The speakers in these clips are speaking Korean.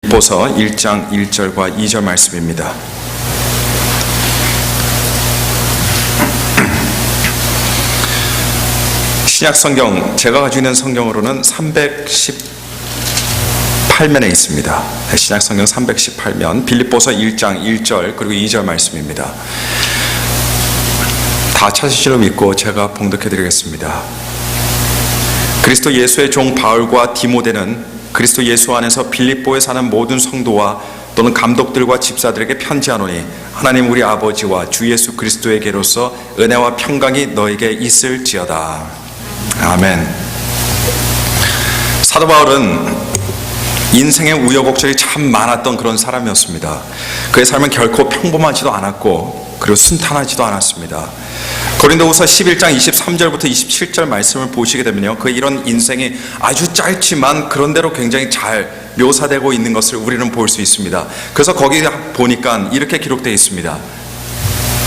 빌립보서 1장 1절과 2절 말씀입니다. 신약 성경, 제가 가지고 있는 성경으로는 318면에 있습니다. 신약 성경 318면, 빌립보서 1장 1절 그리고 2절 말씀입니다. 다 찾으실 줄 믿고 제가 봉독해 드리겠습니다. 그리스도 예수의 종 바울과 디모데는 그리스도 예수 안에서 빌립보에 사는 모든 성도와 또는 감독들과 집사들에게 편지하노니 하나님 우리 아버지와 주 예수 그리스도에게로서 은혜와 평강이 너에게 있을지어다. 아멘. 사도 바울은 인생의 우여곡절이 참 많았던 그런 사람이었습니다. 그의 삶은 결코 평범하지도 않았고 그리고 순탄하지도 않았습니다. 고린도후서 11장 23절부터 27절 말씀을 보시게 되면요, 그 이런 인생이 아주 짧지만 그런대로 굉장히 잘 묘사되고 있는 것을 우리는 볼 수 있습니다. 그래서 거기 보니까 이렇게 기록되어 있습니다.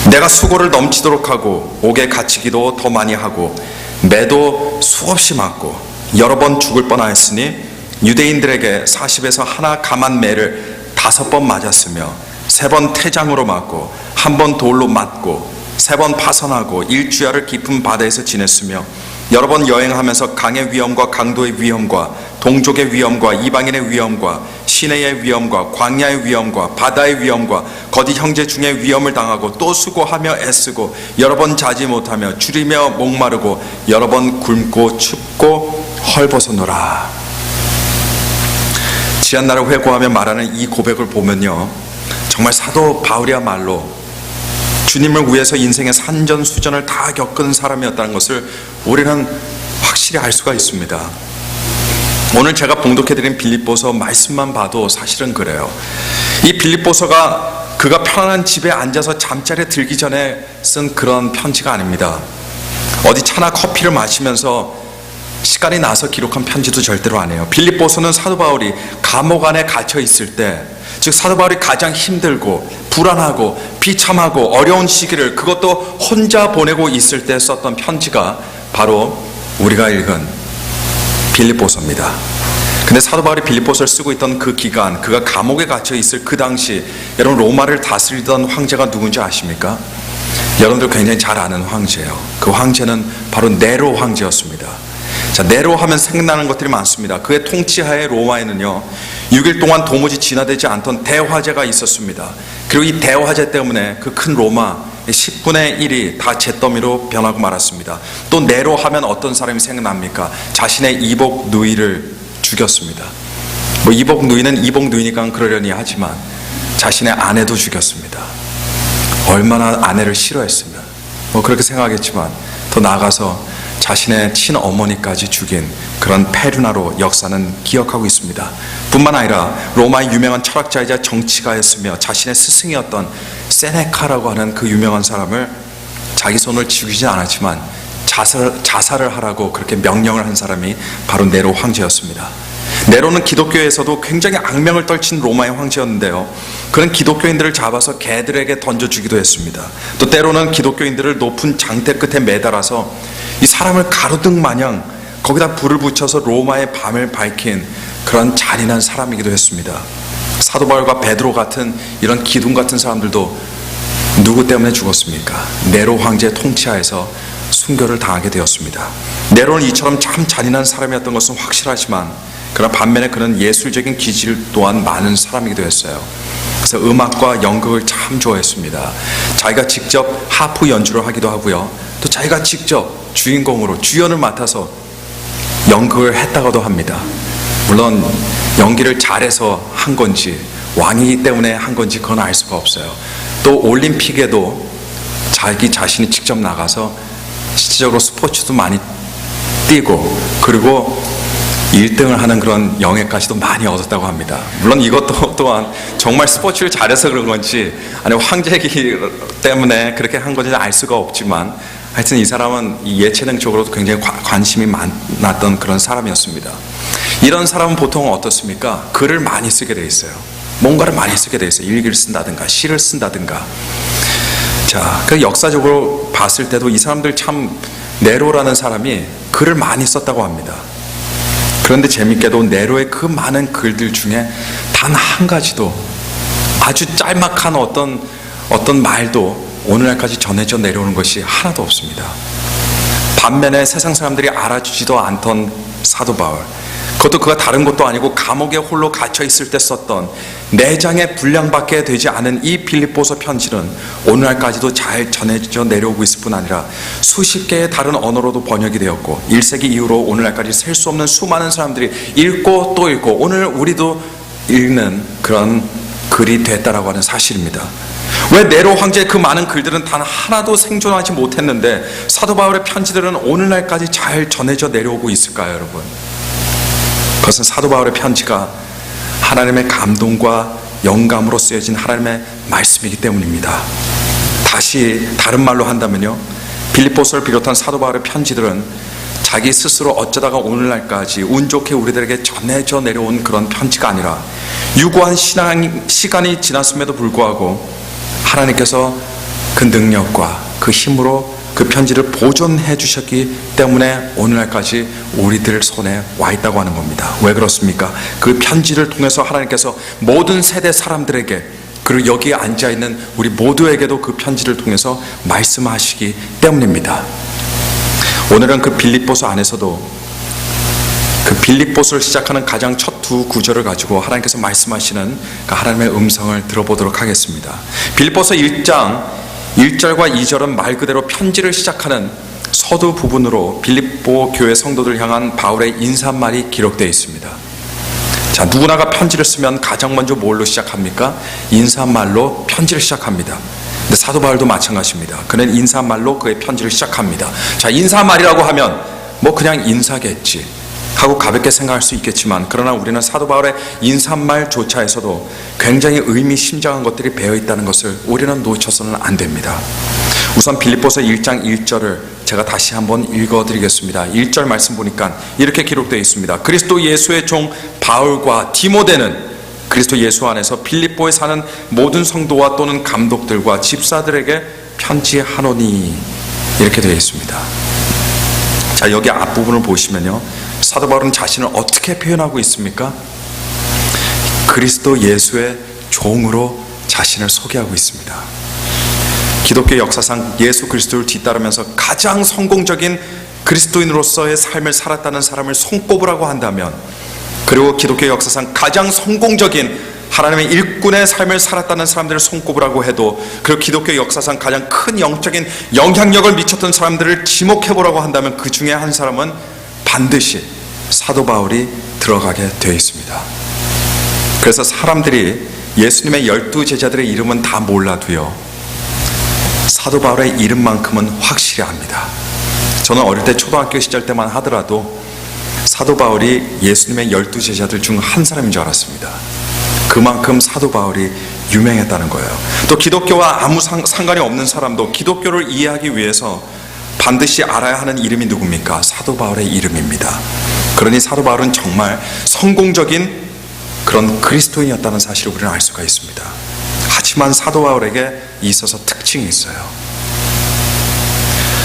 내가 수고를 넘치도록 하고 옥에 갇히기도 더 많이 하고 매도 수없이 맞고 여러 번 죽을 뻔하였으니 유대인들에게 40에서 하나 감한 매를 5번 맞았으며 3번 태장으로 맞고 1번 돌로 맞고 3번 파선하고 일주야를 깊은 바다에서 지냈으며 여러 번 여행하면서 강의 위험과 강도의 위험과 동족의 위험과 이방인의 위험과 시내의 위험과 광야의 위험과 바다의 위험과 거짓 형제 중에 위험을 당하고 또 수고하며 애쓰고 여러 번 자지 못하며 줄이며 목마르고 여러 번 굶고 춥고 헐벗어노라. 지한날을 회고하며 말하는 이 고백을 보면요, 정말 사도 바울이야말로 주님을 위해서 인생의 산전수전을 다 겪은 사람이었다는 것을 우리는 확실히 알 수가 있습니다. 오늘 제가 봉독해드린 빌립보서 말씀만 봐도 사실은 그래요. 이 빌립보서가 그가 편안한 집에 앉아서 잠자리에 들기 전에 쓴 그런 편지가 아닙니다. 어디 차나 커피를 마시면서 시간이 나서 기록한 편지도 절대로 아니에요. 빌립보서는 사도 바울이 감옥 안에 갇혀 있을 때, 즉 사도 바울이 가장 힘들고 불안하고 비참하고 어려운 시기를 그것도 혼자 보내고 있을 때 썼던 편지가 바로 우리가 읽은 빌립보서입니다. 근데 사도 바울이 빌립보서를 쓰고 있던 그 기간, 그가 감옥에 갇혀 있을 그 당시, 여러분 로마를 다스리던 황제가 누군지 아십니까? 여러분들 굉장히 잘 아는 황제예요. 그 황제는 바로 네로 황제였습니다. 자, 네로 하면 생각나는 것들이 많습니다. 그의 통치하에 로마에는요 6일 동안 도무지 진화되지 않던 대화재가 있었습니다. 그리고 이 대화재 때문에 그 큰 로마 10분의 1이 다 잿더미로 변하고 말았습니다. 또 네로 하면 어떤 사람이 생각납니까? 자신의 이복 누이를 죽였습니다. 뭐 이복 누이는 이복 누이니까 그러려니 하지만 자신의 아내도 죽였습니다. 얼마나 아내를 싫어했으면 뭐 그렇게 생각하겠지만 더 나아가서 자신의 친어머니까지 죽인 그런 페르나로 역사는 기억하고 있습니다. 뿐만 아니라 로마의 유명한 철학자이자 정치가였으며 자신의 스승이었던 세네카라고 하는 그 유명한 사람을 자기 손을 죽이지 않았지만 자살을 하라고 그렇게 명령을 한 사람이 바로 네로 황제였습니다. 네로는 기독교에서도 굉장히 악명을 떨친 로마의 황제였는데요, 그는 기독교인들을 잡아서 개들에게 던져주기도 했습니다. 또 때로는 기독교인들을 높은 장대 끝에 매달아서 이 사람을 가로등 마냥 거기다 불을 붙여서 로마의 밤을 밝힌 그런 잔인한 사람이기도 했습니다. 사도 바울과 베드로 같은 이런 기둥 같은 사람들도 누구 때문에 죽었습니까? 네로 황제의 통치하에서 순교를 당하게 되었습니다. 네로는 이처럼 참 잔인한 사람이었던 것은 확실하지만 그러나 반면에 그는 예술적인 기질 또한 많은 사람이기도 했어요. 그래서 음악과 연극을 참 좋아했습니다. 자기가 직접 하프 연주를 하기도 하고요, 또 자기가 직접 주인공으로 주연을 맡아서 연극을 했다고도 합니다. 물론 연기를 잘해서 한 건지 왕이기 때문에 한 건지 그건 알 수가 없어요. 또 올림픽에도 자기 자신이 직접 나가서 실질적으로 스포츠도 많이 뛰고 그리고 1등을 하는 그런 영예까지도 많이 얻었다고 합니다. 물론 이것도 또한 정말 스포츠를 잘해서 그런 건지 아니면 황제이기 때문에 그렇게 한 건지 알 수가 없지만 하여튼 이 사람은 예체능 쪽으로도 굉장히 관심이 많았던 그런 사람이었습니다. 이런 사람은 보통 어떻습니까? 글을 많이 쓰게 돼 있어요. 뭔가를 많이 쓰게 돼 있어요. 일기를 쓴다든가 시를 쓴다든가. 자, 그 역사적으로 봤을 때도 이 사람들 참 네로라는 사람이 글을 많이 썼다고 합니다. 그런데 재밌게도 네로의 그 많은 글들 중에 단 한 가지도, 아주 짤막한 어떤 말도 오늘날까지 전해져 내려오는 것이 하나도 없습니다. 반면에 세상 사람들이 알아주지도 않던 사도 바울, 그것도 그가 다른 것도 아니고 감옥에 홀로 갇혀 있을 때 썼던 4장의 분량밖에 되지 않은 이 빌립보서 편지는 오늘날까지도 잘 전해져 내려오고 있을 뿐 아니라 수십 개의 다른 언어로도 번역이 되었고 1세기 이후로 오늘날까지 셀 수 없는 수많은 사람들이 읽고 또 읽고 오늘 우리도 읽는 그런 글이 됐다라고 하는 사실입니다. 왜 네로 황제의 그 많은 글들은 단 하나도 생존하지 못했는데 사도 바울의 편지들은 오늘날까지 잘 전해져 내려오고 있을까요, 여러분? 그것은 사도 바울의 편지가 하나님의 감동과 영감으로 쓰여진 하나님의 말씀이기 때문입니다. 다시 다른 말로 한다면요, 빌립보서를 비롯한 사도 바울의 편지들은 자기 스스로 어쩌다가 오늘날까지 운 좋게 우리들에게 전해져 내려온 그런 편지가 아니라 유구한 시간이 지났음에도 불구하고 하나님께서 그 능력과 그 힘으로 그 편지를 보존해 주셨기 때문에 오늘날까지 우리들 손에 와 있다고 하는 겁니다. 왜 그렇습니까? 그 편지를 통해서 하나님께서 모든 세대 사람들에게, 그리고 여기에 앉아있는 우리 모두에게도 그 편지를 통해서 말씀하시기 때문입니다. 오늘은 그 빌립보서 안에서도 그 빌립보서를 시작하는 가장 첫 두 구절을 가지고 하나님께서 말씀하시는 그 하나님의 음성을 들어보도록 하겠습니다. 빌립보서 1장 1절과 2절은 말 그대로 편지를 시작하는 서두 부분으로 빌립보 교회 성도들 향한 바울의 인사말이 기록되어 있습니다. 자, 누구나가 편지를 쓰면 가장 먼저 뭘로 시작합니까? 인사말로 편지를 시작합니다. 근데 사도 바울도 마찬가지입니다. 그는 인사말로 그의 편지를 시작합니다. 자, 인사말이라고 하면 뭐 그냥 인사겠지 하고 가볍게 생각할 수 있겠지만, 그러나 우리는 사도 바울의 인사말조차에서도 굉장히 의미심장한 것들이 배어 있다는 것을 우리는 놓쳐서는 안 됩니다. 우선 빌립보서 1장 1절을 제가 다시 한번 읽어드리겠습니다. 1절 말씀 보니까 이렇게 기록되어 있습니다. 그리스도 예수의 종 바울과 디모데는 그리스도 예수 안에서 빌립보에 사는 모든 성도와 또는 감독들과 집사들에게 편지하노니, 이렇게 되어 있습니다. 자, 여기 앞부분을 보시면요, 사도 바울은 자신을 어떻게 표현하고 있습니까? 그리스도 예수의 종으로 자신을 소개하고 있습니다. 기독교 역사상 예수 그리스도를 뒤따르면서 가장 성공적인 그리스도인으로서의 삶을 살았다는 사람을 손꼽으라고 한다면, 그리고 기독교 역사상 가장 성공적인 하나님의 일꾼의 삶을 살았다는 사람들을 손꼽으라고 해도, 그리고 기독교 역사상 가장 큰 영적인 영향력을 미쳤던 사람들을 지목해보라고 한다면 그 중에 한 사람은 반드시 사도 바울이 들어가게 되어 있습니다. 그래서 사람들이 예수님의 12제자들의 이름은 다 몰라도요, 사도 바울의 이름만큼은 확실히 압니다. 저는 어릴 때 초등학교 시절 때만 하더라도 사도 바울이 예수님의 12제자들 중 한 사람인 줄 알았습니다. 그만큼 사도 바울이 유명했다는 거예요. 또 기독교와 아무 상관이 없는 사람도 기독교를 이해하기 위해서 반드시 알아야 하는 이름이 누굽니까? 사도 바울의 이름입니다. 그러니 사도 바울은 정말 성공적인 그런 그리스도인이었다는 사실을 우리는 알 수가 있습니다. 하지만 사도 바울에게 있어서 특징이 있어요.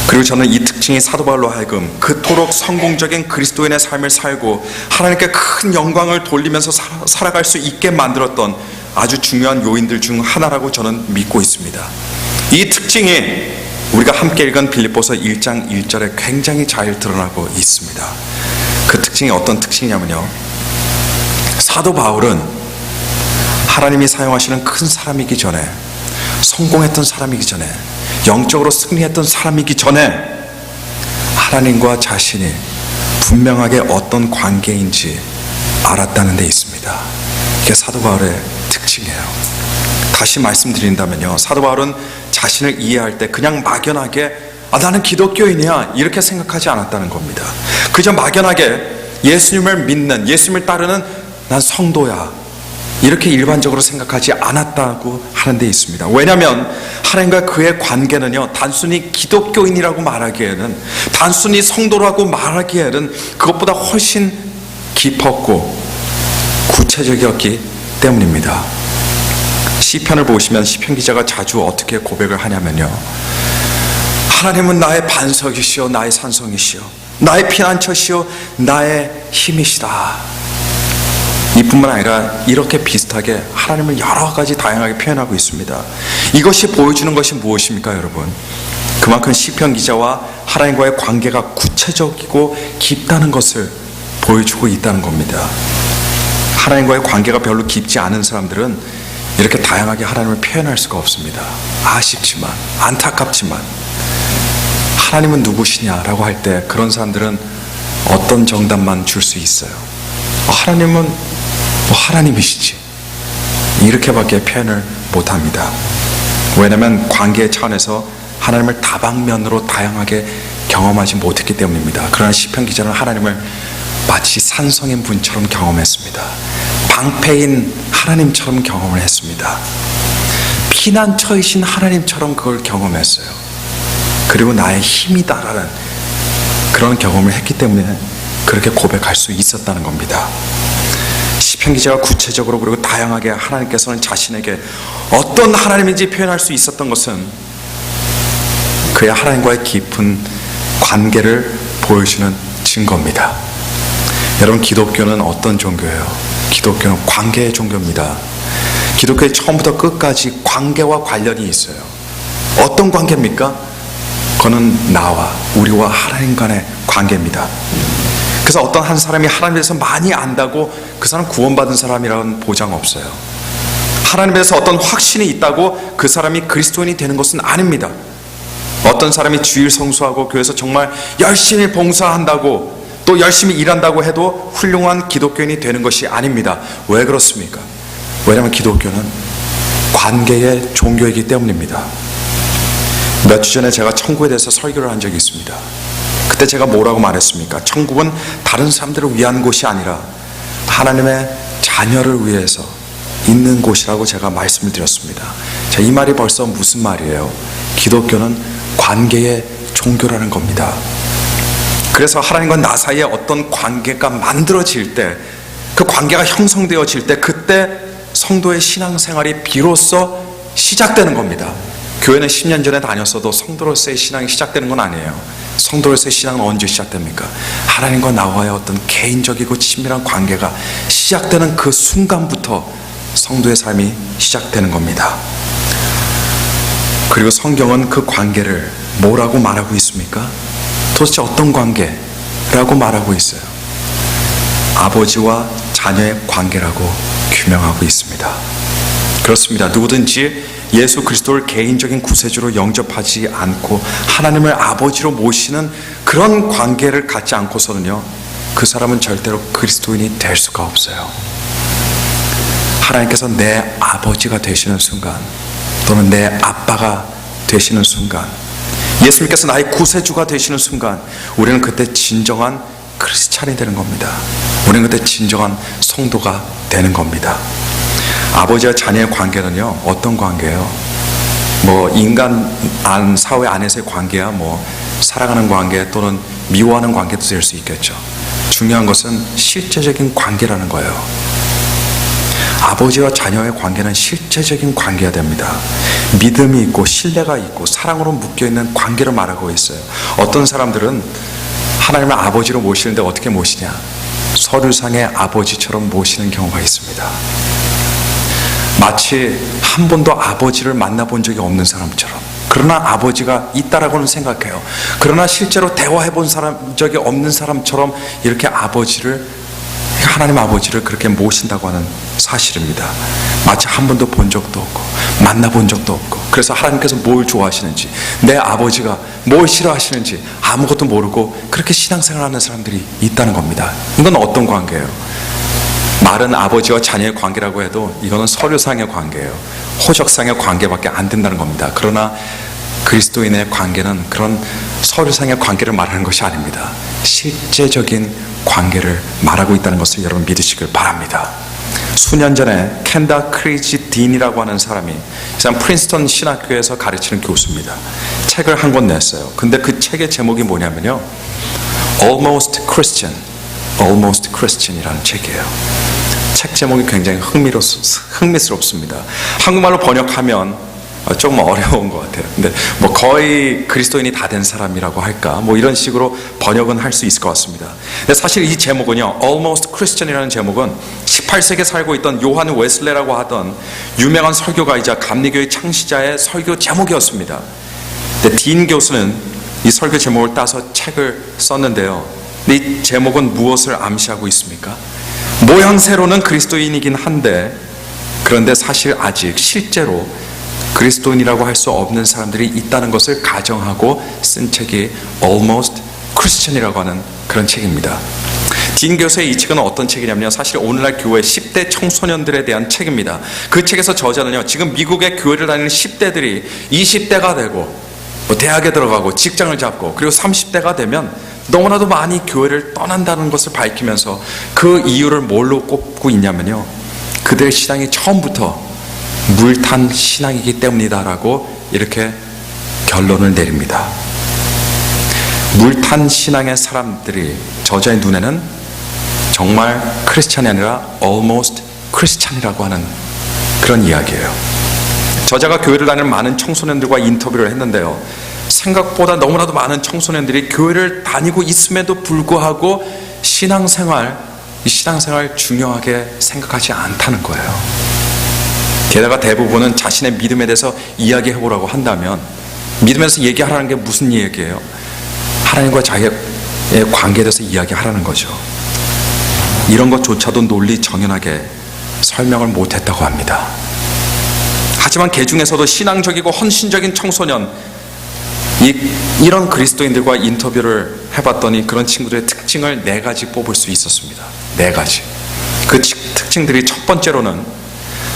그리고 저는 이 특징이 사도 바울로 하여금 그토록 성공적인 그리스도인의 삶을 살고 하나님께 큰 영광을 돌리면서 살아갈 수 있게 만들었던 아주 중요한 요인들 중 하나라고 저는 믿고 있습니다. 이 특징이 우리가 함께 읽은 빌립보서 1장 1절에 굉장히 잘 드러나고 있습니다. 그 특징이 어떤 특징이냐면요, 사도 바울은 하나님이 사용하시는 큰 사람이기 전에, 성공했던 사람이기 전에, 영적으로 승리했던 사람이기 전에 하나님과 자신이 분명하게 어떤 관계인지 알았다는 데 있습니다. 이게 사도 바울의 특징이에요. 다시 말씀드린다면요, 사도 바울은 자신을 이해할 때 그냥 막연하게 나는 기독교인이야 이렇게 생각하지 않았다는 겁니다. 그저 막연하게 예수님을 믿는, 예수님을 따르는 난 성도야 이렇게 일반적으로 생각하지 않았다고 하는 데 있습니다. 왜냐하면 하나님과 그의 관계는요, 단순히 기독교인이라고 말하기에는, 단순히 성도라고 말하기에는 그것보다 훨씬 깊었고 구체적이었기 때문입니다. 시편을 보시면 시편 기자가 자주 어떻게 고백을 하냐면요, 하나님은 나의 반석이시오, 나의 산성이시오, 나의 피난처시오, 나의 힘이시다. 이뿐만 아니라 이렇게 비슷하게 하나님을 여러 가지 다양하게 표현하고 있습니다. 이것이 보여주는 것이 무엇입니까, 여러분? 그만큼 시편 기자와 하나님과의 관계가 구체적이고 깊다는 것을 보여주고 있다는 겁니다. 하나님과의 관계가 별로 깊지 않은 사람들은 이렇게 다양하게 하나님을 표현할 수가 없습니다. 아쉽지만, 안타깝지만 하나님은 누구시냐라고 할 때 그런 사람들은 어떤 정답만 줄 수 있어요. 하나님은 하나님이시지, 이렇게밖에 표현을 못합니다. 왜냐하면 관계의 차원에서 하나님을 다방면으로 다양하게 경험하지 못했기 때문입니다. 그러나 시편 기자는 하나님을 마치 산성인 분처럼 경험했습니다. 방패인 하나님처럼 경험을 했습니다. 피난처이신 하나님처럼 그걸 경험했어요. 그리고 나의 힘이다라는 그런 경험을 했기 때문에 그렇게 고백할 수 있었다는 겁니다. 시편 기자가 구체적으로 그리고 다양하게 하나님께서는 자신에게 어떤 하나님인지 표현할 수 있었던 것은 그의 하나님과의 깊은 관계를 보여주는 증거입니다. 여러분, 기독교는 어떤 종교예요? 기독교는 관계의 종교입니다. 기독교의 처음부터 끝까지 관계와 관련이 있어요. 어떤 관계입니까? 그거는 나와 우리와 하나님 간의 관계입니다. 그래서 어떤 한 사람이 하나님에 대해서 많이 안다고 그 사람 구원받은 사람이라는 보장 없어요. 하나님에 대해서 어떤 확신이 있다고 그 사람이 그리스도인이 되는 것은 아닙니다. 어떤 사람이 주일 성수하고 교회에서 정말 열심히 봉사한다고 또 열심히 일한다고 해도 훌륭한 기독교인이 되는 것이 아닙니다. 왜 그렇습니까? 왜냐하면 기독교는 관계의 종교이기 때문입니다. 몇 주 전에 제가 천국에 대해서 설교를 한 적이 있습니다. 그때 제가 뭐라고 말했습니까? 천국은 다른 사람들을 위한 곳이 아니라 하나님의 자녀를 위해서 있는 곳이라고 제가 말씀을 드렸습니다. 자, 이 말이 벌써 무슨 말이에요? 기독교는 관계의 종교라는 겁니다. 그래서 하나님과 나 사이에 어떤 관계가 만들어질 때, 그 관계가 형성되어질 때, 그때 성도의 신앙생활이 비로소 시작되는 겁니다. 교회는 10년 전에 다녔어도 성도로서의 신앙이 시작되는 건 아니에요. 성도로서의 신앙은 언제 시작됩니까? 하나님과 나와의 어떤 개인적이고 친밀한 관계가 시작되는 그 순간부터 성도의 삶이 시작되는 겁니다. 그리고 성경은 그 관계를 뭐라고 말하고 있습니까? 도대체 어떤 관계라고 말하고 있어요? 아버지와 자녀의 관계라고 규명하고 있습니다. 그렇습니다. 누구든지 예수 그리스도를 개인적인 구세주로 영접하지 않고 하나님을 아버지로 모시는 그런 관계를 갖지 않고서는요, 그 사람은 절대로 그리스도인이 될 수가 없어요. 하나님께서 내 아버지가 되시는 순간, 또는 내 아빠가 되시는 순간, 예수님께서 나의 구세주가 되시는 순간, 우리는 그때 진정한 크리스찬이 되는 겁니다. 우리는 그때 진정한 성도가 되는 겁니다. 아버지와 자녀의 관계는요, 어떤 관계예요? 인간 사회 안에서의 관계야 사랑하는 관계 또는 미워하는 관계도 될 수 있겠죠. 중요한 것은 실제적인 관계라는 거예요. 아버지와 자녀의 관계는 실제적인 관계가 됩니다. 믿음이 있고 신뢰가 있고 사랑으로 묶여있는 관계를 말하고 있어요. 어떤 사람들은 하나님을 아버지로 모시는데 어떻게 모시냐? 서류상의 아버지처럼 모시는 경우가 있습니다. 마치 한 번도 아버지를 만나본 적이 없는 사람처럼, 그러나 아버지가 있다라고는 생각해요. 그러나 실제로 대화해본 적이 없는 사람처럼 이렇게 하나님 아버지를 그렇게 모신다고 하는 사실입니다. 마치 한 번도 본 적도 없고 만나본 적도 없고, 그래서 하나님께서 뭘 좋아하시는지, 내 아버지가 뭘 싫어하시는지 아무것도 모르고 그렇게 신앙생활하는 사람들이 있다는 겁니다. 이건 어떤 관계예요? 말은 아버지와 자녀의 관계라고 해도 이거는 서류상의 관계예요. 호적상의 관계밖에 안 된다는 겁니다. 그러나 그리스도인의 관계는 그런 서류상의 관계를 말하는 것이 아닙니다. 실제적인 관계를 말하고 있다는 것을 여러분 믿으시길 바랍니다. 수년 전에 켄다 크리지 딘이라고 하는 사람이, 이 사람 프린스턴 신학교에서 가르치는 교수입니다. 책을 한 권 냈어요. 근데 그 책의 제목이 뭐냐면요, Almost Christian 이라는 책이에요. 책 제목이 굉장히 흥미스럽습니다. 한국말로 번역하면 조금 어려운 것 같아요. 근데 뭐 거의 그리스도인이 다 된 사람이라고 할까, 뭐 이런 식으로 번역은 할 수 있을 것 같습니다. 근데 사실 이 제목은요, Almost Christian이라는 제목은 18세기에 살고 있던 요한 웨슬레라고 하던 유명한 설교가이자 감리교의 창시자의 설교 제목이었습니다. 근데 딘 교수는 이 설교 제목을 따서 책을 썼는데요. 근데 이 제목은 무엇을 암시하고 있습니까? 모양새로는 그리스도인이긴 한데, 그런데 사실 아직 실제로 그리스도인이라고 할 수 없는 사람들이 있다는 것을 가정하고 쓴 책이 Almost Christian이라고 하는 그런 책입니다. 딘 교수의 이 책은 어떤 책이냐면요, 사실 오늘날 교회 10대 청소년들에 대한 책입니다. 그 책에서 저자는요, 지금 미국의 교회를 다니는 10대들이 20대가 되고 뭐 대학에 들어가고 직장을 잡고 그리고 30대가 되면 너무나도 많이 교회를 떠난다는 것을 밝히면서 그 이유를 뭘로 꼽고 있냐면요, 그들의 신앙이 처음부터 물탄 신앙이기 때문이다라고 이렇게 결론을 내립니다. 물탄 신앙의 사람들이 저자의 눈에는 정말 크리스찬이 아니라 almost 크리스찬이라고 하는 그런 이야기예요. 저자가 교회를 다니는 많은 청소년들과 인터뷰를 했는데요, 생각보다 너무나도 많은 청소년들이 교회를 다니고 있음에도 불구하고 이 신앙생활 중요하게 생각하지 않다는 거예요. 게다가 대부분은 자신의 믿음에 대해서 이야기해보라고 한다면 믿음에서 얘기하라는 게 무슨 얘기예요? 하나님과 자기의 관계에 대해서 이야기하라는 거죠. 이런 것조차도 논리 정연하게 설명을 못했다고 합니다. 하지만 개 중에서도 신앙적이고 헌신적인 청소년, 이런 그리스도인들과 인터뷰를 해봤더니 그런 친구들의 특징을 4가지 뽑을 수 있었습니다. 4가지. 그 특징들이 첫 번째로는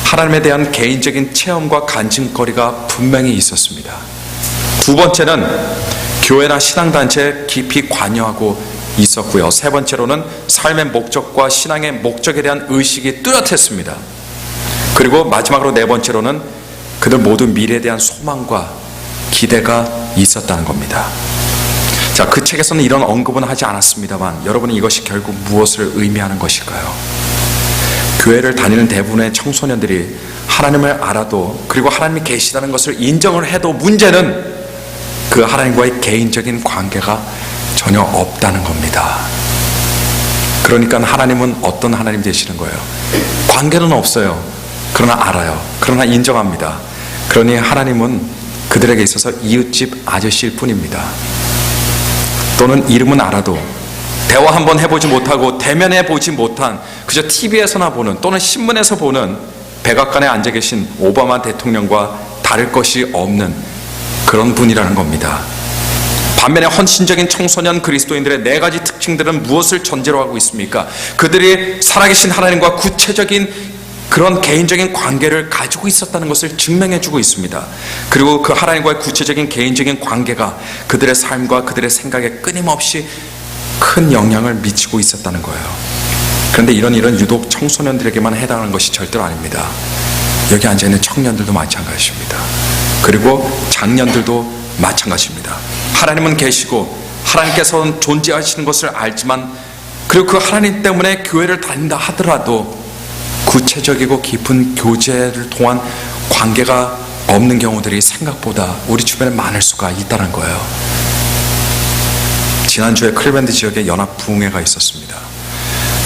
하나님에 대한 개인적인 체험과 간증거리가 분명히 있었습니다. 두 번째는 교회나 신앙단체에 깊이 관여하고 있었고요. 세 번째로는 삶의 목적과 신앙의 목적에 대한 의식이 뚜렷했습니다. 그리고 마지막으로 4번째로는 그들 모두 미래에 대한 소망과 기대가 있었다는 겁니다. 자, 그 책에서는 이런 언급은 하지 않았습니다만 여러분은 이것이 결국 무엇을 의미하는 것일까요? 교회를 다니는 대부분의 청소년들이 하나님을 알아도, 그리고 하나님이 계시다는 것을 인정을 해도 문제는 그 하나님과의 개인적인 관계가 전혀 없다는 겁니다. 그러니까 하나님은 어떤 하나님 되시는 거예요? 관계는 없어요. 그러나 알아요. 그러나 인정합니다. 그러니 하나님은 그들에게 있어서 이웃집 아저씨일 뿐입니다. 또는 이름은 알아도 대화 한번 해보지 못하고 대면해 보지 못한, 그저 TV에서나 보는 또는 신문에서 보는 백악관에 앉아 계신 오바마 대통령과 다를 것이 없는 그런 분이라는 겁니다. 반면에 헌신적인 청소년 그리스도인들의 4가지 특징들은 무엇을 전제로 하고 있습니까? 그들이 살아계신 하나님과 구체적인 그런 개인적인 관계를 가지고 있었다는 것을 증명해주고 있습니다. 그리고 그 하나님과의 구체적인 개인적인 관계가 그들의 삶과 그들의 생각에 끊임없이 큰 영향을 미치고 있었다는 거예요. 그런데 이런 일은 유독 청소년들에게만 해당하는 것이 절대로 아닙니다. 여기 앉아있는 청년들도 마찬가지입니다. 그리고 장년들도 마찬가지입니다. 하나님은 계시고 하나님께서는 존재하시는 것을 알지만, 그리고 그 하나님 때문에 교회를 다닌다 하더라도 구체적이고 깊은 교제를 통한 관계가 없는 경우들이 생각보다 우리 주변에 많을 수가 있다는 거예요. 지난주에 클리밴드 지역에 연합 부흥회가 있었습니다.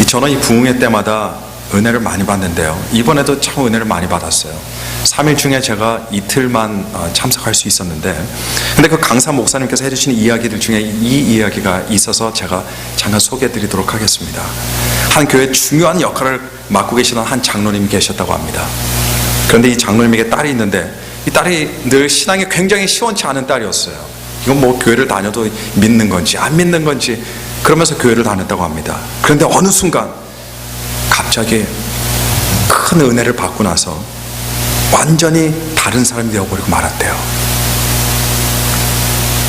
저는 이 부흥회 때마다 은혜를 많이 받는데요, 이번에도 참 은혜를 많이 받았어요. 3일 중에 제가 이틀만 참석할 수 있었는데, 근데 그 강사 목사님께서 해주신 이야기들 중에 이 이야기가 있어서 제가 잠깐 소개해 드리도록 하겠습니다. 한 교회에 중요한 역할을 맡고 계시던 한 장로님이 계셨다고 합니다. 그런데 이 장로님에게 딸이 있는데 이 딸이 늘 신앙이 굉장히 시원치 않은 딸이었어요. 이건 뭐 교회를 다녀도 믿는 건지 안 믿는 건지 그러면서 교회를 다녔다고 합니다. 그런데 어느 순간 갑자기 큰 은혜를 받고 나서 완전히 다른 사람이 되어버리고 말았대요.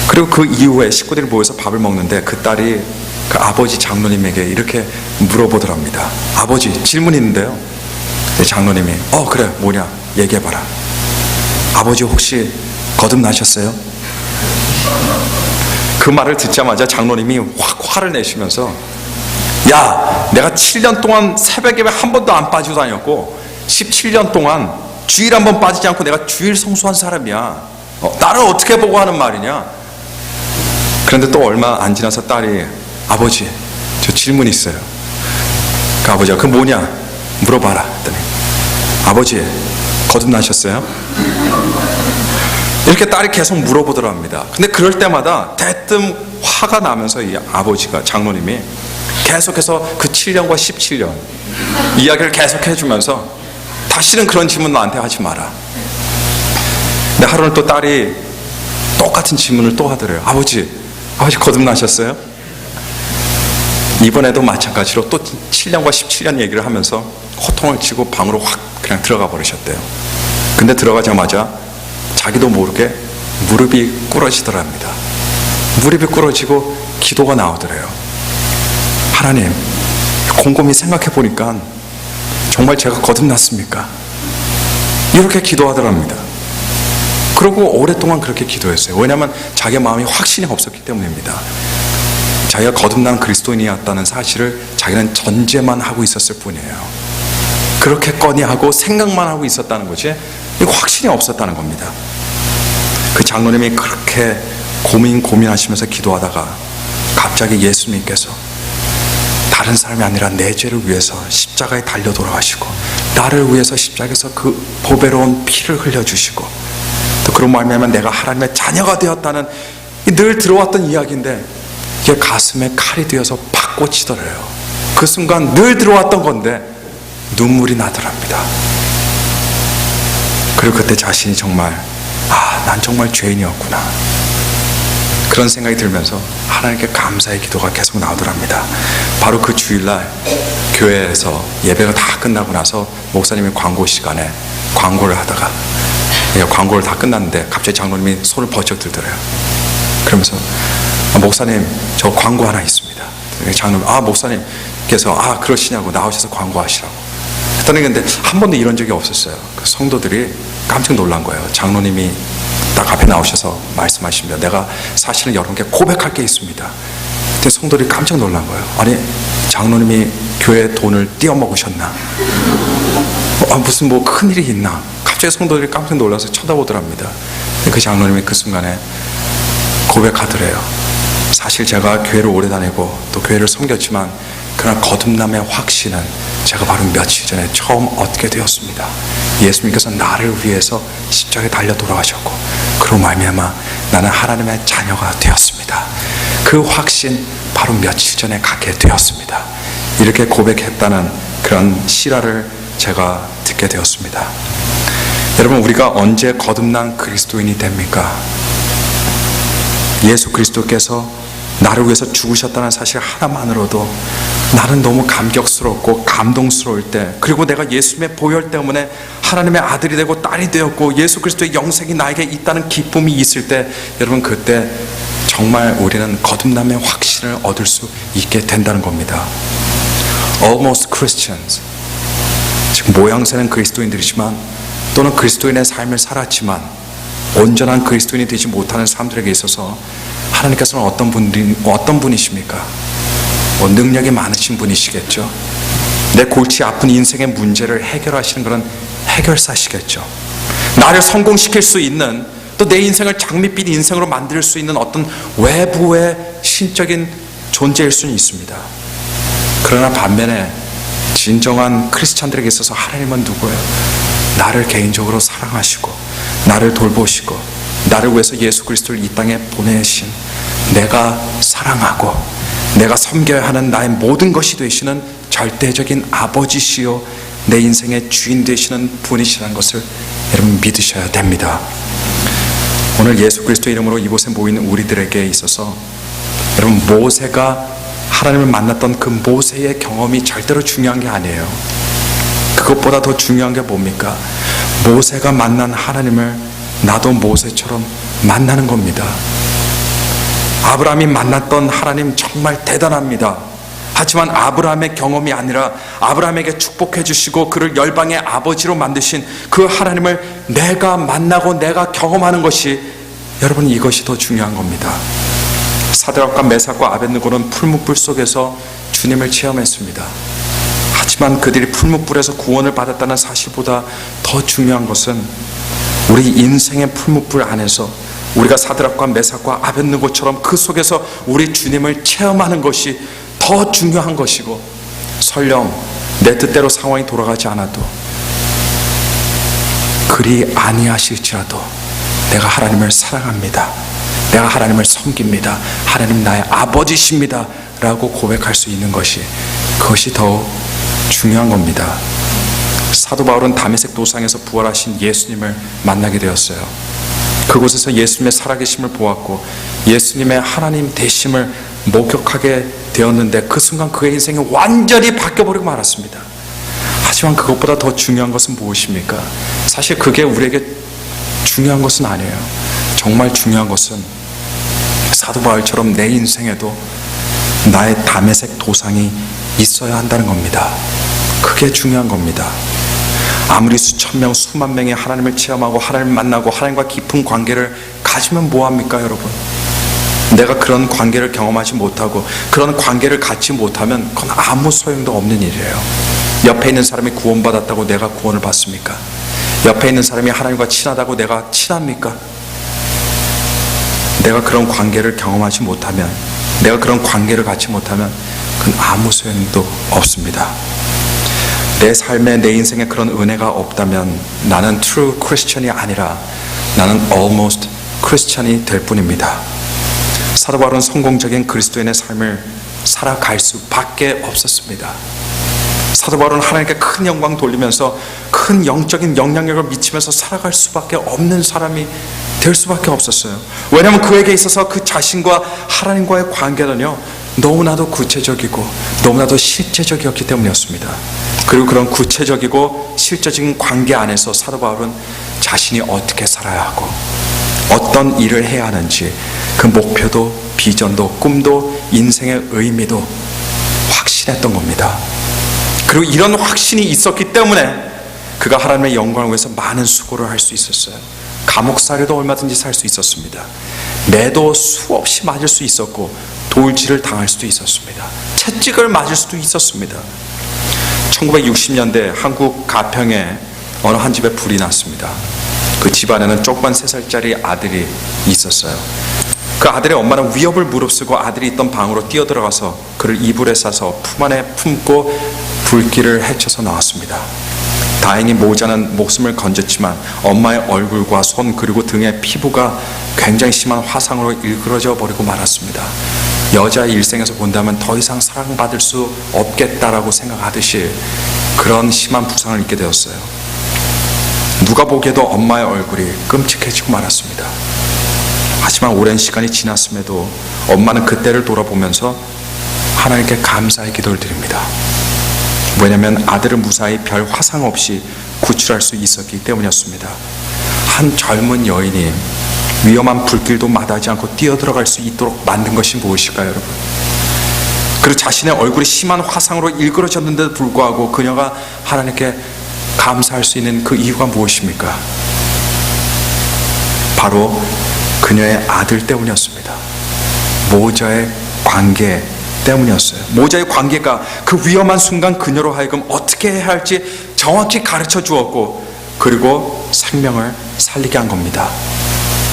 그리고 그 이후에 식구들이 모여서 밥을 먹는데 그 딸이 그 아버지 장로님에게 이렇게 물어보더랍니다. 아버지, 질문이 있는데요. 장로님이 그래, 뭐냐, 얘기해봐라. 아버지 혹시 거듭나셨어요? 그 말을 듣자마자 장로님이 확 화를 내시면서, 야, 내가 7년 동안 새벽 예배 한 번도 안 빠지고 다녔고 17년 동안 주일 한번 빠지지 않고 내가 주일 성수한 사람이야. 나를 어떻게 보고 하는 말이냐. 그런데 또 얼마 안 지나서 딸이 아버지 저 질문 있어요. 그 아버지가 그 뭐냐 물어봐라 했더니 아버지 거듭나셨어요? 이렇게 딸이 계속 물어보더랍니다. 근데 그럴 때마다 대뜸 화가 나면서 이 아버지가 장로님이 계속해서 그 7년과 17년 이야기를 계속 해주면서 다시는 그런 질문 나한테 하지 마라. 근데 하루는 또 딸이 똑같은 질문을 또 하더래요. 아버지 거듭나셨어요? 이번에도 마찬가지로 또 7년과 17년 얘기를 하면서 호통을 치고 방으로 확 그냥 들어가 버리셨대요. 근데 들어가자마자 자기도 모르게 무릎이 꿇어지더랍니다. 무릎이 꿇어지고 기도가 나오더래요. 하나님, 곰곰이 생각해 보니까 정말 제가 거듭났습니까? 이렇게 기도하더랍니다. 그리고 오랫동안 그렇게 기도했어요. 왜냐하면 자기 마음이 확신이 없었기 때문입니다. 자기가 거듭난 그리스도인이었다는 사실을 자기는 전제만 하고 있었을 뿐이에요. 그렇게 하고 생각만 하고 있었다는 거지 확신이 없었다는 겁니다. 그 장로님이 그렇게 고민하시면서 기도하다가 갑자기 예수님께서 다른 사람이 아니라 내 죄를 위해서 십자가에 달려 돌아가시고 나를 위해서 십자가에서 그 보배로운 피를 흘려주시고 또 그런 말미암아 내가 하나님의 자녀가 되었다는 늘 들어왔던 이야기인데 이게 가슴에 칼이 되어서 팍 꽂히더래요. 그 순간 늘 들어왔던 건데 눈물이 나더랍니다. 그리고 그때 자신이 정말 난 정말 죄인이었구나 그런 생각이 들면서 하나님께 감사의 기도가 계속 나오더랍니다. 바로 그 주일날 교회에서 예배가 다 끝나고 나서 목사님이 광고 시간에 광고를 하다가 광고를 다 끝났는데 갑자기 장로님이 손을 번쩍 들더래요. 그러면서 목사님 저 광고 하나 있습니다. 장로님 목사님께서 그러시냐고 나오셔서 광고하시라고 했더니 근데 한 번도 이런 적이 없었어요. 그 성도들이 깜짝 놀란 거예요. 장로님이 딱 앞에 나오셔서 말씀하시면 내가 사실은 여러분께 고백할 게 있습니다. 근데 성도들이 깜짝 놀란 거예요. 아니 장로님이 교회 돈을 띄어먹으셨나? 무슨 큰일이 있나? 갑자기 성도들이 깜짝 놀라서 쳐다보더랍니다. 그 장로님이 그 순간에 고백하더래요. 사실 제가 교회를 오래 다니고 또 교회를 섬겼지만 그러나 거듭남의 확신은 제가 바로 며칠 전에 처음 얻게 되었습니다. 예수님께서 나를 위해서 십자가에 달려 돌아가셨고 그로 말미암아 나는 하나님의 자녀가 되었습니다. 그 확신 바로 며칠 전에 갖게 되었습니다. 이렇게 고백했다는 그런 실화를 제가 듣게 되었습니다. 여러분 우리가 언제 거듭난 그리스도인이 됩니까? 예수 그리스도께서 나를 위해서 죽으셨다는 사실 하나만으로도 나는 너무 감격스럽고 감동스러울 때 그리고 내가 예수님의 보혈 때문에 하나님의 아들이 되고 딸이 되었고 예수 그리스도의 영생이 나에게 있다는 기쁨이 있을 때 여러분 그때 정말 우리는 거듭남의 확신을 얻을 수 있게 된다는 겁니다. Almost Christians 지금 모양새는 그리스도인들이지만 또는 그리스도인의 삶을 살았지만 온전한 그리스도인이 되지 못하는 사람들에게 있어서 하나님께서는 어떤 분이십니까? 능력이 많으신 분이시겠죠. 내 골치 아픈 인생의 문제를 해결하시는 그런 해결사시겠죠. 나를 성공시킬 수 있는 또 내 인생을 장밋빛 인생으로 만들 수 있는 어떤 외부의 신적인 존재일 수는 있습니다. 그러나 반면에 진정한 크리스찬들에게 있어서 하나님은 누구예요? 나를 개인적으로 사랑하시고 나를 돌보시고 나를 위해서 예수 그리스도를 이 땅에 보내신 내가 사랑하고 내가 섬겨야 하는 나의 모든 것이 되시는 절대적인 아버지시요 내 인생의 주인 되시는 분이시라는 것을 여러분 믿으셔야 됩니다. 오늘 예수 그리스도 이름으로 이곳에 모인 우리들에게 있어서 여러분 모세가 하나님을 만났던 그 모세의 경험이 절대로 중요한 게 아니에요. 그것보다 더 중요한 게 뭡니까? 모세가 만난 하나님을 나도 모세처럼 만나는 겁니다. 아브라함이 만났던 하나님 정말 대단합니다. 하지만 아브라함의 경험이 아니라 아브라함에게 축복해 주시고 그를 열방의 아버지로 만드신 그 하나님을 내가 만나고 내가 경험하는 것이 여러분 이것이 더 중요한 겁니다. 사드락과 메삭과 아벳느고는 풀무불 속에서 주님을 체험했습니다. 하지만 그들이 풀무불에서 구원을 받았다는 사실보다 더 중요한 것은 우리 인생의 풀무불 안에서 우리가 사드락과 메삭과 아벳느고처럼 그 속에서 우리 주님을 체험하는 것이 더 중요한 것이고, 설령 내 뜻대로 상황이 돌아가지 않아도, 그리 아니하실지라도 내가 하나님을 사랑합니다, 내가 하나님을 섬깁니다, 하나님 나의 아버지십니다 라고 고백할 수 있는 것이, 그것이 더 중요한 겁니다. 사도 바울은 다메섹 도상에서 부활하신 예수님을 만나게 되었어요. 그곳에서 예수님의 살아계심을 보았고 예수님의 하나님 되심을 목격하게 되었는데, 그 순간 그의 인생이 완전히 바뀌어버리고 말았습니다. 하지만 그것보다 더 중요한 것은 무엇입니까? 사실 그게 우리에게 중요한 것은 아니에요. 정말 중요한 것은 사도 바울처럼 내 인생에도 나의 다메섹 도상이 있어야 한다는 겁니다. 그게 중요한 겁니다. 아무리 수천 명, 수만 명이 하나님을 체험하고 하나님을 만나고 하나님과 깊은 관계를 가지면 뭐합니까, 여러분? 내가 그런 관계를 경험하지 못하고 그런 관계를 갖지 못하면 그건 아무 소용도 없는 일이에요. 옆에 있는 사람이 구원받았다고 내가 구원을 받습니까? 옆에 있는 사람이 하나님과 친하다고 내가 친합니까? 내가 그런 관계를 경험하지 못하면, 내가 그런 관계를 갖지 못하면 그건 아무 소용도 없습니다. 내 삶에, 내 인생에 그런 은혜가 없다면 나는 true Christian이 아니라 나는 almost Christian이 될 뿐입니다. 사도 바울은 성공적인 그리스도인의 삶을 살아갈 수밖에 없었습니다. 사도 바울은 하나님께 큰 영광 돌리면서 큰 영적인 영향력을 미치면서 살아갈 수밖에 없는 사람이 될 수밖에 없었어요. 왜냐하면 그에게 있어서 그 자신과 하나님과의 관계는요, 너무나도 구체적이고 너무나도 실제적이었기 때문이었습니다. 그리고 그런 구체적이고 실제적인 관계 안에서 사도 바울은 자신이 어떻게 살아야 하고 어떤 일을 해야 하는지, 그 목표도 비전도 꿈도 인생의 의미도 확신했던 겁니다. 그리고 이런 확신이 있었기 때문에 그가 하나님의 영광을 위해서 많은 수고를 할 수 있었어요. 감옥살이도 얼마든지 살 수 있었습니다. 매도 수없이 맞을 수 있었고 돌질을 당할 수도 있었습니다. 채찍을 맞을 수도 있었습니다. 1960년대 한국 가평에 어느 한 집에 불이 났습니다. 그 집안에는 조그만 3살짜리 아들이 있었어요. 그 아들의 엄마는 위협을 무릅쓰고 아들이 있던 방으로 뛰어들어가서 그를 이불에 싸서 품 안에 품고 불길을 헤쳐서 나왔습니다. 다행히 모자는 목숨을 건졌지만 엄마의 얼굴과 손 그리고 등의 피부가 굉장히 심한 화상으로 일그러져 버리고 말았습니다. 여자의 일생에서 본다면 더 이상 사랑받을 수 없겠다라고 생각하듯이 그런 심한 부상을 입게 되었어요. 누가 보기에도 엄마의 얼굴이 끔찍해지고 말았습니다. 하지만 오랜 시간이 지났음에도 엄마는 그때를 돌아보면서 하나님께 감사의 기도를 드립니다. 왜냐하면 아들을 무사히 별 화상 없이 구출할 수 있었기 때문이었습니다. 한 젊은 여인이 위험한 불길도 마다하지 않고 뛰어들어갈 수 있도록 만든 것이 무엇일까요, 여러분? 그리고 자신의 얼굴이 심한 화상으로 일그러졌는데도 불구하고 그녀가 하나님께 감사할 수 있는 그 이유가 무엇입니까? 바로 그녀의 아들 때문이었습니다. 모자의 관계 때문이었어요. 모자의 관계가 그 위험한 순간 그녀로 하여금 어떻게 해야 할지 정확히 가르쳐 주었고, 그리고 생명을 살리게 한 겁니다.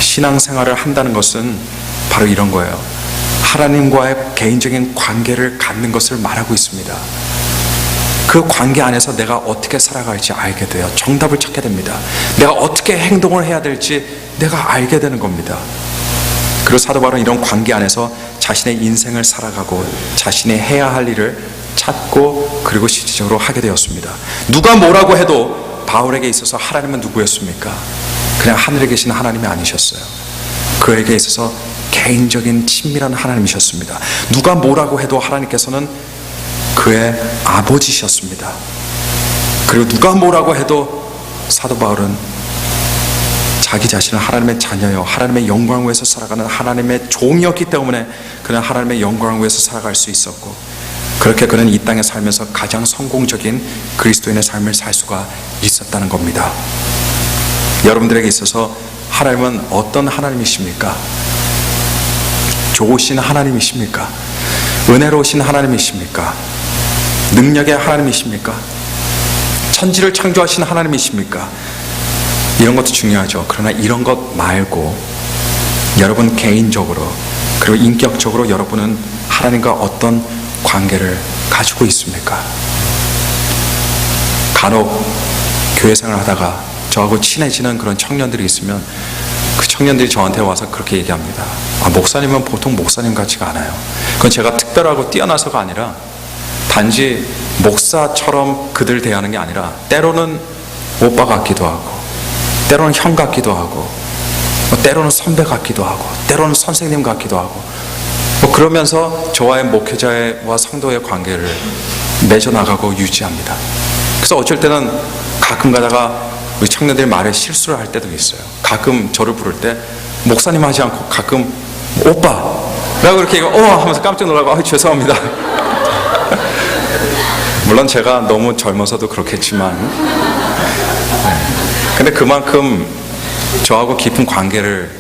신앙생활을 한다는 것은 바로 이런 거예요. 하나님과의 개인적인 관계를 갖는 것을 말하고 있습니다. 그 관계 안에서 내가 어떻게 살아갈지 알게 돼요. 정답을 찾게 됩니다. 내가 어떻게 행동을 해야 될지 내가 알게 되는 겁니다. 그리고 사도 바울은 이런 관계 안에서 자신의 인생을 살아가고 자신이 해야 할 일을 찾고 그리고 실질적으로 하게 되었습니다. 누가 뭐라고 해도 바울에게 있어서 하나님은 누구였습니까? 그냥 하늘에 계신 하나님이 아니셨어요. 그에게 있어서 개인적인 친밀한 하나님이셨습니다. 누가 뭐라고 해도 하나님께서는 그의 아버지셨습니다. 그리고 누가 뭐라고 해도 사도 바울은 자기 자신은 하나님의 자녀요, 하나님의 영광을 위해서 살아가는 하나님의 종이었기 때문에 그는 하나님의 영광을 위해서 살아갈 수 있었고, 그렇게 그는 이 땅에 살면서 가장 성공적인 그리스도인의 삶을 살 수가 있었다는 겁니다. 여러분들에게 있어서 하나님은 어떤 하나님이십니까? 좋으신 하나님이십니까? 은혜로우신 하나님이십니까? 능력의 하나님이십니까? 천지를 창조하신 하나님이십니까? 이런 것도 중요하죠. 그러나 이런 것 말고 여러분 개인적으로 그리고 인격적으로 여러분은 하나님과 어떤 관계를 가지고 있습니까? 간혹 교회 생활을 하다가 저하고 친해지는 그런 청년들이 있으면 그 청년들이 저한테 와서 그렇게 얘기합니다. 목사님은 보통 목사님 같지가 않아요. 그건 제가 특별하고 뛰어나서가 아니라 단지 목사처럼 그들 대하는 게 아니라 때로는 오빠 같기도 하고 때로는 형 같기도 하고 때로는 선배 같기도 하고 때로는 선생님 같기도 하고 그러면서 저와의 목회자와 성도의 관계를 맺어나가고 유지합니다. 그래서 어쩔 때는 가끔 가다가 우리 청년들이 말에 실수를 할 때도 있어요. 가끔 저를 부를 때 목사님 하지 않고 가끔 오빠 라고 이렇게 하면서 깜짝 놀라고 죄송합니다. 물론 제가 너무 젊어서도 그렇겠지만 근데 그만큼 저하고 깊은 관계를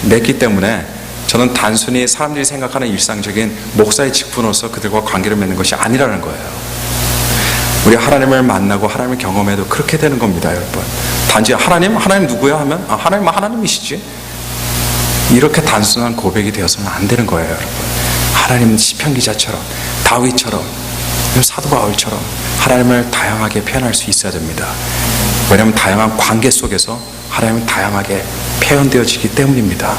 맺기 때문에 저는 단순히 사람들이 생각하는 일상적인 목사의 직분으로서 그들과 관계를 맺는 것이 아니라는 거예요. 우리 하나님을 만나고 하나님을 경험해도 그렇게 되는 겁니다, 여러분. 단지 하나님 누구야 하면 하나님은 하나님이시지, 이렇게 단순한 고백이 되어서는 안 되는 거예요, 여러분. 하나님은 시편 기자처럼 다윗처럼 사도 바울처럼 하나님을 다양하게 표현할 수 있어야 됩니다. 왜냐하면 다양한 관계 속에서 하나님은 다양하게 표현되어지기 때문입니다.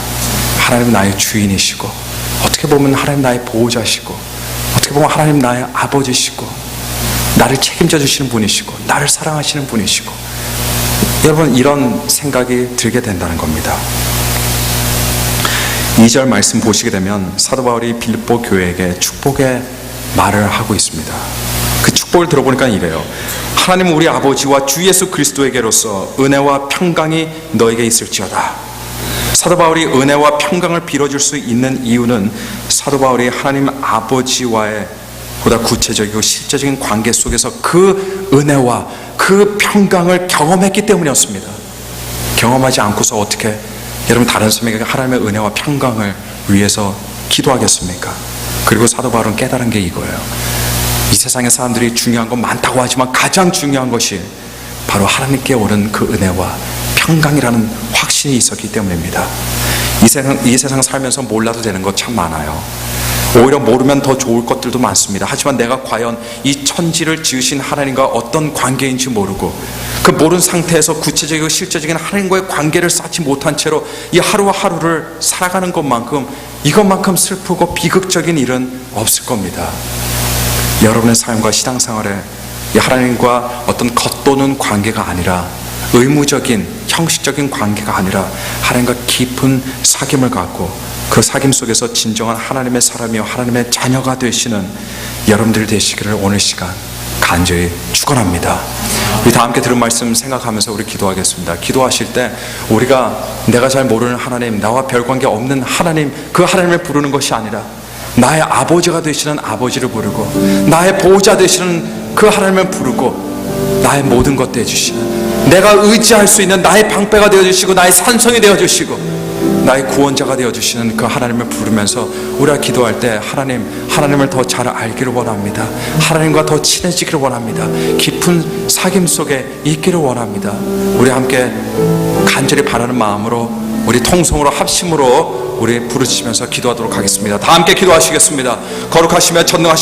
하나님은 나의 주인이시고 어떻게 보면 하나님 나의 보호자시고 어떻게 보면 하나님 나의 아버지시고 나를 책임져 주시는 분이시고 나를 사랑하시는 분이시고, 여러분 이런 생각이 들게 된다는 겁니다. 2절 말씀 보시게 되면 사도 바울이 빌립보 교회에게 축복의 말을 하고 있습니다. 그 축복을 들어보니까 이래요. 하나님 우리 아버지와 주 예수 그리스도에게로서 은혜와 평강이 너에게 있을지어다. 사도 바울이 은혜와 평강을 빌어줄 수 있는 이유는 사도 바울이 하나님 아버지와의 보다 구체적이고 실제적인 관계 속에서 그 은혜와 그 평강을 경험했기 때문이었습니다. 경험하지 않고서 어떻게 여러분 다른 사람에게 하나님의 은혜와 평강을 위해서 기도하겠습니까? 그리고 사도 바울은 깨달은 게 이거예요. 이 세상의 사람들이 중요한 건 많다고 하지만 가장 중요한 것이 바로 하나님께 오는 그 은혜와 평강이라는 확신이 있었기 때문입니다. 이 세상 살면서 몰라도 되는 것 참 많아요. 오히려 모르면 더 좋을 것들도 많습니다. 하지만 내가 과연 이 천지를 지으신 하나님과 어떤 관계인지 모르고 그 모르는 상태에서 구체적이고 실제적인 하나님과의 관계를 쌓지 못한 채로 이 하루와 하루를 살아가는 것만큼 이것만큼 슬프고 비극적인 일은 없을 겁니다. 여러분의 삶과 신앙생활에 이 하나님과 어떤 겉도는 관계가 아니라 의무적인 형식적인 관계가 아니라 하나님과 깊은 사귐을 갖고 그 사귐 속에서 진정한 하나님의 사람이요 하나님의 자녀가 되시는 여러분들 되시기를 오늘 시간 간절히 축원합니다. 우리 다 함께 들은 말씀 생각하면서 우리 기도하겠습니다. 기도하실 때 우리가 내가 잘 모르는 하나님, 나와 별 관계 없는 하나님, 그 하나님을 부르는 것이 아니라 나의 아버지가 되시는 아버지를 부르고 나의 보호자 되시는 그 하나님을 부르고 나의 모든 것 되어주시는 내가 의지할 수 있는 나의 방패가 되어주시고 나의 산성이 되어주시고 나의 구원자가 되어주시는 그 하나님을 부르면서 우리가 기도할 때 하나님을 더 잘 알기를 원합니다. 하나님과 더 친해지기를 원합니다. 깊은 사귐 속에 있기를 원합니다. 우리 함께 간절히 바라는 마음으로 우리 통성으로 합심으로 우리 부르시면서 기도하도록 하겠습니다. 다 함께 기도하시겠습니다. 거룩하시며 전능하신